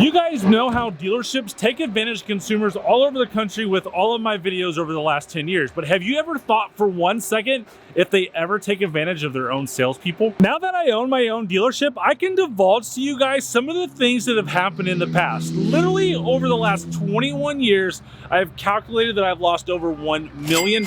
You guys know how dealerships take advantage of consumers all over the country with all of my videos over the last 10 years, but have you ever thought for 1 second if they ever take advantage of their own salespeople? Now that I own my own dealership, I can divulge to you guys some of the things that have happened in the past. Literally over the last 21 years, I've calculated that I've lost over $1 million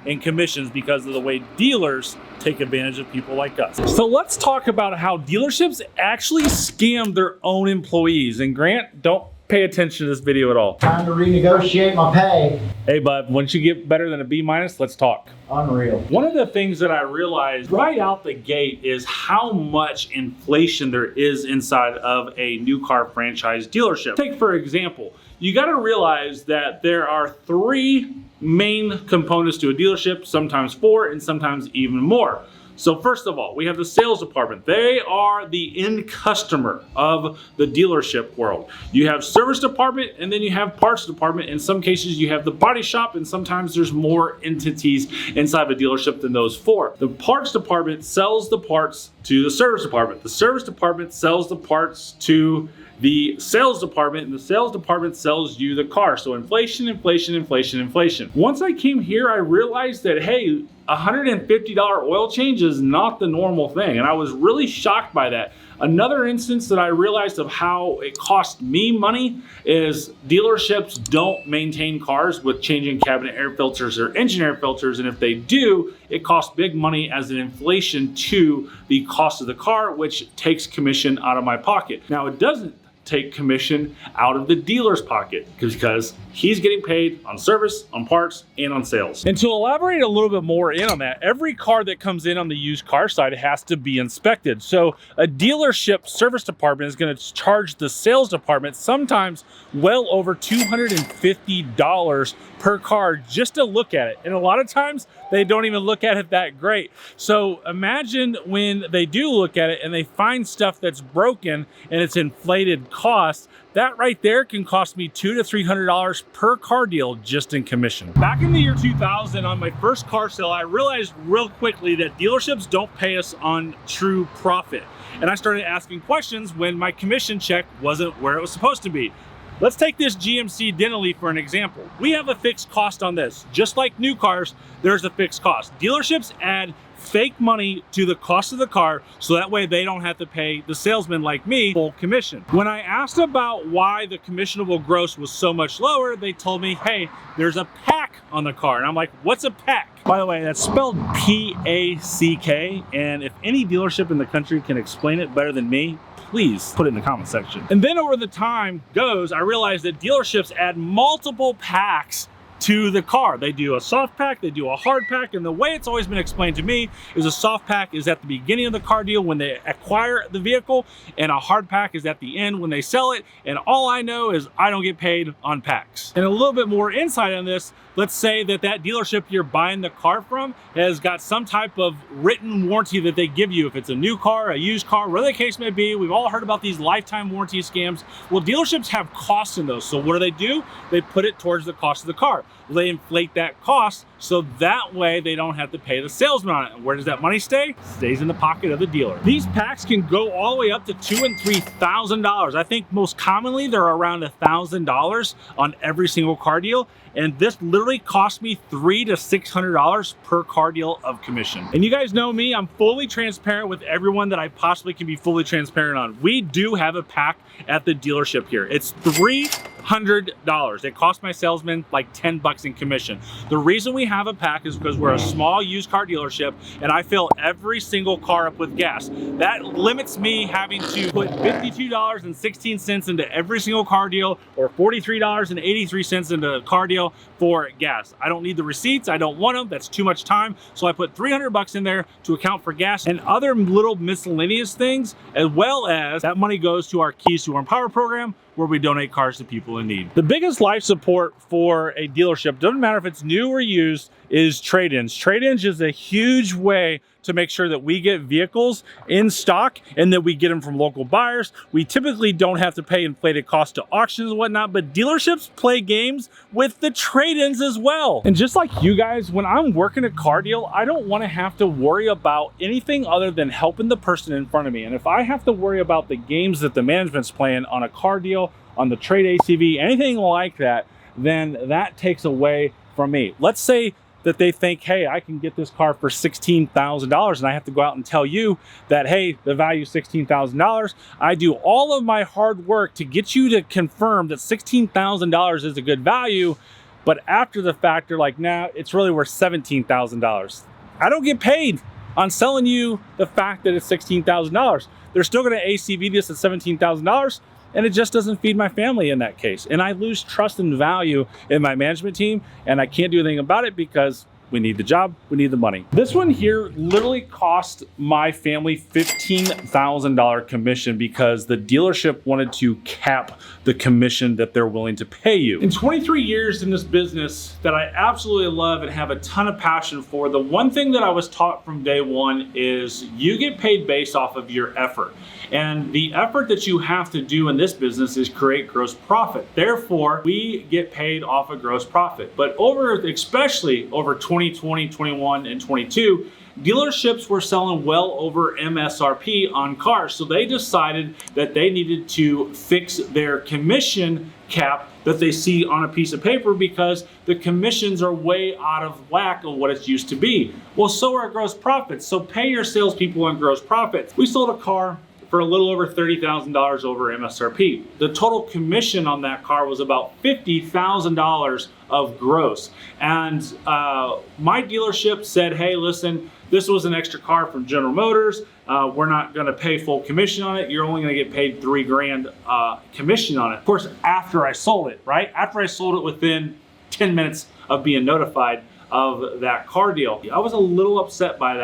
in commissions because of the way dealers take advantage of people like us. So let's talk about how dealerships actually scam their own employees. And Grant, don't pay attention to this video at all. Time to renegotiate my pay. Hey bud, once you get better than a B-, let's talk. Unreal. One of the things that I realized right out the gate is how much inflation there is inside of a new car franchise dealership. Take for example, you gotta realize that there are 3 main components to a dealership, sometimes 4 and sometimes even more. So first of all, we have the sales department. They are the end customer of the dealership world. You have service department, and then you have parts department. In some cases, you have the body shop, and sometimes there's more entities inside of a dealership than those 4. The parts department sells the parts to the service department. The service department sells the parts to the sales department, and the sales department sells you the car. So inflation, inflation, inflation, inflation. Once I came here, I realized that, hey, $150 oil change is not the normal thing. And I was really shocked by that. Another instance that I realized of how it cost me money is dealerships don't maintain cars with changing cabinet air filters or engine air filters. And if they do, it costs big money as an inflation to the cost of the car, which takes commission out of my pocket. Now, it doesn't take commission out of the dealer's pocket because he's getting paid on service, on parts, and on sales. And to elaborate a little bit more in on that, every car that comes in on the used car side has to be inspected. So a dealership service department is going to charge the sales department sometimes well over $250 per car just to look at it. And a lot of times they don't even look at it that great. So imagine when they do look at it and they find stuff that's broken and it's inflated cost. That right there can cost me $200 to $300 per car deal just in commission. Back in the year 2000 on my first car sale, I realized real quickly that dealerships don't pay us on true profit. And I started asking questions when my commission check wasn't where it was supposed to be. Let's take this GMC Denali for an example. We have a fixed cost on this. Just like new cars, there's a fixed cost. Dealerships add fake money to the cost of the car so that way they don't have to pay the salesman like me full commission. When I asked about why the commissionable gross was so much lower, they told me, hey, there's a pack on the car. And I'm like, what's a pack? By the way, that's spelled P-A-C-K. And if any dealership in the country can explain it better than me, please put it in the comment section. And then over the time goes, I realized that dealerships add multiple packs to the car. They do a soft pack, they do a hard pack, and the way it's always been explained to me is a soft pack is at the beginning of the car deal when they acquire the vehicle, and a hard pack is at the end when they sell it, and all I know is I don't get paid on packs. And a little bit more insight on this, let's say that that dealership you're buying the car from has got some type of written warranty that they give you. If it's a new car, a used car, whatever the case may be, we've all heard about these lifetime warranty scams. Well, dealerships have costs in those. So what do? They put it towards the cost of the car. They inflate that cost so that way they don't have to pay the salesman on it. And where does that money stay? Stays in the pocket of the dealer. These packs can go all the way up to $2,000 and $3,000. I think most commonly they're around $1,000 on every single car deal. And this literally cost me $300 to $600 per car deal of commission. And you guys know me, I'm fully transparent with everyone that I possibly can be fully transparent on. We do have a pack at the dealership here. It's $300. It cost my salesman like 10 bucks in commission. The reason we have a pack is because we're a small used car dealership and I fill every single car up with gas. That limits me having to put $52.16 into every single car deal or $43.83 into a car deal for gas. I don't need the receipts. I don't want them. That's too much time. So I put 300 bucks in there to account for gas and other little miscellaneous things, as well as that money goes to our Keys to Earn Power program, where we donate cars to people in need. The biggest life support for a dealership, doesn't matter if it's new or used, is trade-ins. Trade-ins is a huge way to make sure that we get vehicles in stock and that we get them from local buyers. We typically don't have to pay inflated costs to auctions and whatnot, but dealerships play games with the trade-ins as well. And just like you guys, when I'm working a car deal, I don't want to have to worry about anything other than helping the person in front of me. And if I have to worry about the games that the management's playing on a car deal, on the trade ACV, anything like that, then that takes away from me. Let's say that they think, hey, I can get this car for $16,000, and I have to go out and tell you that, hey, the value is $16,000. I do all of my hard work to get you to confirm that $16,000 is a good value, but after the fact, they're like, nah, it's really worth $17,000. I don't get paid on selling you the fact that it's $16,000. They're still gonna ACV this at $17,000, and it just doesn't feed my family in that case. And I lose trust and value in my management team, and I can't do anything about it because we need the job, we need the money. This one here literally cost my family $15,000 commission because the dealership wanted to cap the commission that they're willing to pay you. In 23 years in this business that I absolutely love and have a ton of passion for, the one thing that I was taught from day one is you get paid based off of your effort. And the effort that you have to do in this business is create gross profit. Therefore, we get paid off of gross profit. But especially over 2020, 21, and 22, dealerships were selling well over MSRP on cars. So they decided that they needed to fix their commission cap that they see on a piece of paper because the commissions are way out of whack of what it's used to be. Well, so are gross profits. So pay your salespeople on gross profits. We sold a car for a little over $30,000 over MSRP. The total commission on that car was about $50,000 of gross. And my dealership said, hey, listen, this was an extra car from General Motors. We're not gonna pay full commission on it. You're only gonna get paid $3,000 commission on it. Of course, after I sold it, right? After I sold it within 10 minutes of being notified of that car deal. I was a little upset by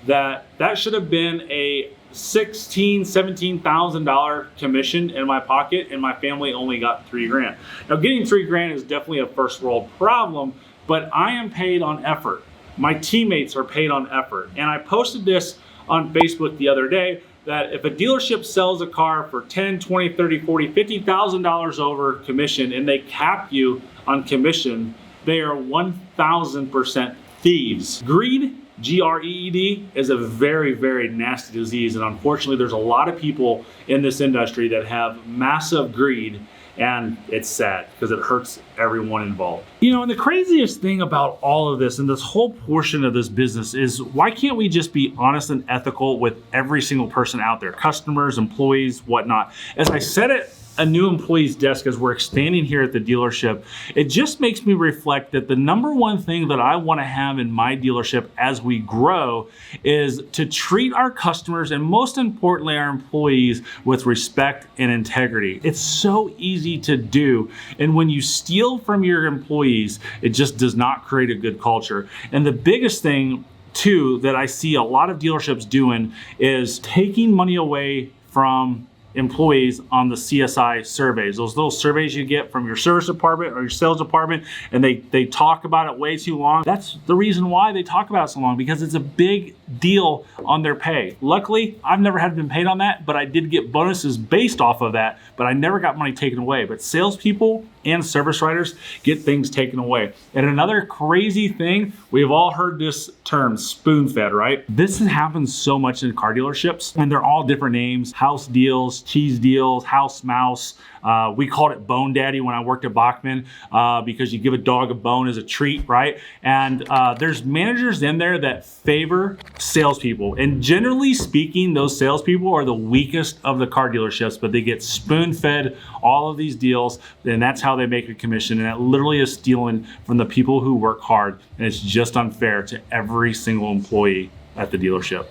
that should have been a $16,000, $17,000 commission in my pocket, and my family only got $3,000. Now, getting $3,000 is definitely a first world problem, but I am paid on effort. My teammates are paid on effort. And I posted this on Facebook the other day that if a dealership sells a car for $10,000, $20,000, $30,000, $40,000, $50,000 over commission and they cap you on commission, they are 1,000% thieves. Greed, G-R-E-E-D, is a very, very nasty disease. And unfortunately, there's a lot of people in this industry that have massive greed, and it's sad because it hurts everyone involved. You know, and the craziest thing about all of this and this whole portion of this business is why can't we just be honest and ethical with every single person out there, customers, employees, whatnot? As I said it, a new employee's desk as we're expanding here at the dealership, it just makes me reflect that the number one thing that I want to have in my dealership as we grow is to treat our customers and most importantly our employees with respect and integrity. It's so easy to do, and when you steal from your employees, it just does not create a good culture. And the biggest thing too that I see a lot of dealerships doing is taking money away from employees on the CSI surveys, those little surveys you get from your service department or your sales department, and they talk about it way too long. That's the reason why they talk about it so long, because it's a big deal on their pay. Luckily, I've never had been paid on that, but I did get bonuses based off of that, but I never got money taken away. But salespeople and service writers get things taken away. And another crazy thing, we've all heard this term, spoon-fed, right? This happens so much in car dealerships, and they're all different names: house deals, cheese deals, house mouse. We called it Bone Daddy when I worked at Bachman because you give a dog a bone as a treat, right? And there's managers in there that favor salespeople. And generally speaking, those salespeople are the weakest of the car dealerships, but they get spoon-fed all of these deals, and that's how they make a commission. And that literally is stealing from the people who work hard, and it's just unfair to every single employee at the dealership.